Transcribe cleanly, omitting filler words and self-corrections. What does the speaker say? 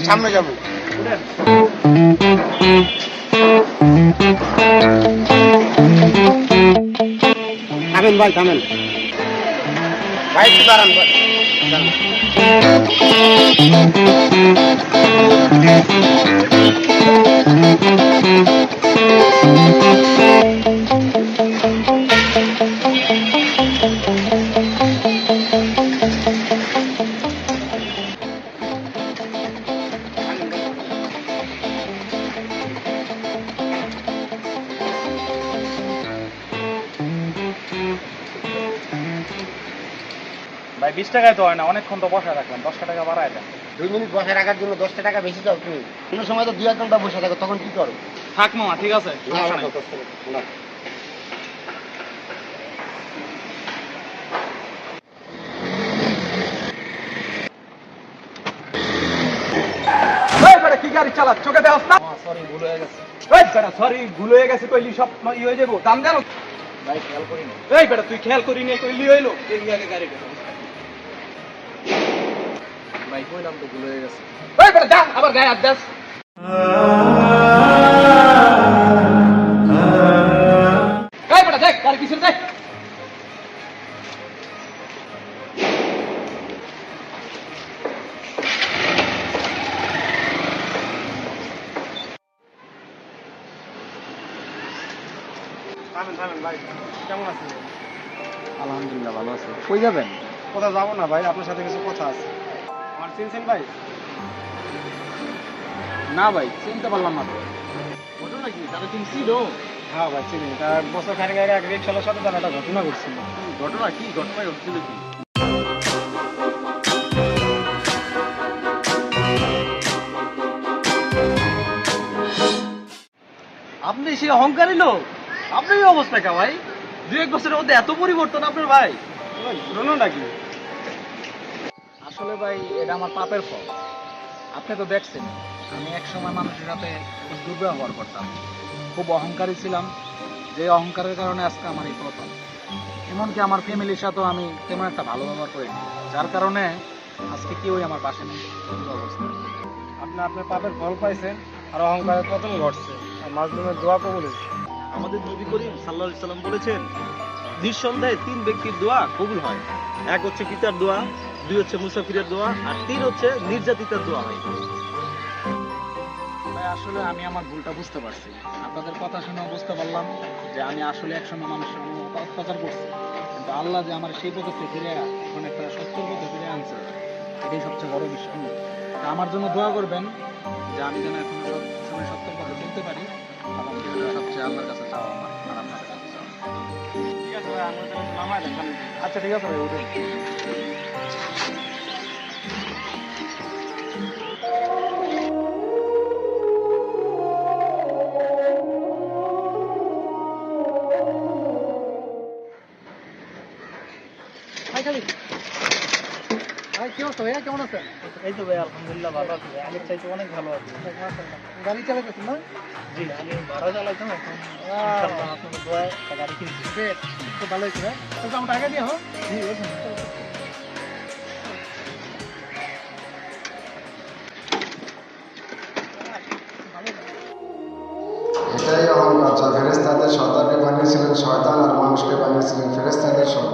সামনে যাবো। থামেন ভাই, থামেন ভাই, একটু দাঁড়ান ভাই। ভাই 20 টাকায় তো হয় না, অনেকক্ষণ তো বসে রাখবেন, 10 টাকা বাড়ায় দেন। 2 মিনিট বসে রাখার জন্য 10 টাকা বেশি দাও তুমি? কোনো সময় তো 2-1 ঘন্টা বসে থাকো, তখন কি করো? থাক মামা, ঠিক আছে, সমস্যা নাই। না। কি গাড়ি চালাচ্ছ, চোখে দেওয়াস না? সরি, ভুল হয়ে গেছে। এই বেটা, সরি, ভুল হয়ে গেছে কইলি সব ই হয়ে যাবো, দাম দেন। ভাই খেয়াল করি না। এই বেটা, তুই খেয়াল করি না কইলি হইলো, এই আগে গাড়িটা। ভাই কইলাম তো ভুল হয়ে গেছে। এই বেটা যা, আবার গায়ে হাত দাস। এই বেটা দেখ, গাড়ি পিছনে দেখ। ভাই কেমন আছেন? আলহামদুলিল্লাহ ভালো আছে। কই যাবেন? কোথাও যাবো না ভাই, আপনার সাথে কিছু কথা আছে। আমার চিনছেন ভাই? না ভাই, চিনতে পারলাম না তো। ঘটনা কি? তাহলে তুমি চিনো? হ্যাঁ ভাই চিনি, তার বছর খানিক আগে এক রিক্সাওয়ালার সাথে তার একটা ঘটনা ঘটছিল। ঘটনা কি? ঘটনা ঘটছিল কি? আপনি সেই অহংকারী লোক, আপনার এই অবস্থা কে ভাই? 2-1 বছরের মধ্যে এত পরিবর্তন আপনার ভাই? ঘটনাটা কি? আসলে ভাই এটা আমার পাপের ফল। আপনি তো দেখছেন আমি একসময় মানুষের সাথে খুব দুর্ব্যবহার করতাম, খুব অহংকারী ছিলাম। যে অহংকারের কারণে আজকে আমার এই প্রথম, এমনকি আমার ফ্যামিলির সাথেও আমি তেমন একটা ভালো ব্যবহার করিনি, যার কারণে আজকে কেউই আমার পাশে নেই। এই অবস্থা। আপনি আপনার পাপের ফল পাইছেন, আর অহংকারের পতন ঘটছে, আর মাজলুমের দোয়া কবুল হয়েছে। আমাদের নবী করিম সাল্লাল্লাহু আলাইহি সাল্লাম বলেছেন, নিঃসন্দেহে 3 ব্যক্তির দোয়া কবুল হয়। 1 হচ্ছে পিতার দোয়া, 2 হচ্ছে মুসাফিরের দোয়া, আর 3 হচ্ছে নির্যাতিতার দোয়া হয়। ভাই আসলে আমি আমার ভুলটা বুঝতে পারছি। আপনাদের কথা শুনে বুঝতে পারলাম যে আমি আসলে একসময় মানুষের উপর অত্যাচার করছি, কিন্তু আল্লাহ যে আমার সেই পথে ফিরে এখন একটা সত্যের পথে ফিরে আনছে, এটাই সবচেয়ে বড় বিষয়। তা আমার জন্য দোয়া করবেন যে আমি যেন এখন সবসময় সত্যের পথে চলতে পারি, এবং এটা সবচেয়ে আল্লাহর কাছে চাওয়া আমার, আর আপনাদের কাছে চাওয়া। ঠিক আছে ভাই, আমার তাহলে নামায় দেন। আচ্ছা ঠিক আছে ভাই, উঠেন। ভাই কি অবস্থা ভাইয়া, কেমন আছেন? এই তো ভাই আলহামদুলিল্লাহ ভালো আছি, আগের চাইতে অনেক ভালো আছি। গাড়ি চালাইতেছেন না? জি, আমি ভাড়া চালাইতাম, এখন ইনশাআল্লাহ আপনাদের দোয়ায় একটা গাড়ি কিনছি। বেশ, তো ভালো হয়েছে ভাই। তো আমার টাকা দিয়ে হোক। জি, ওঠেন। এটাই অহংকার, যা ফেরেশতাদের সর্দারকে বানিয়েছিলেন শয়তান আর মানুষকে বানিয়েছিলেন ফেরেশতাদের সর্দার।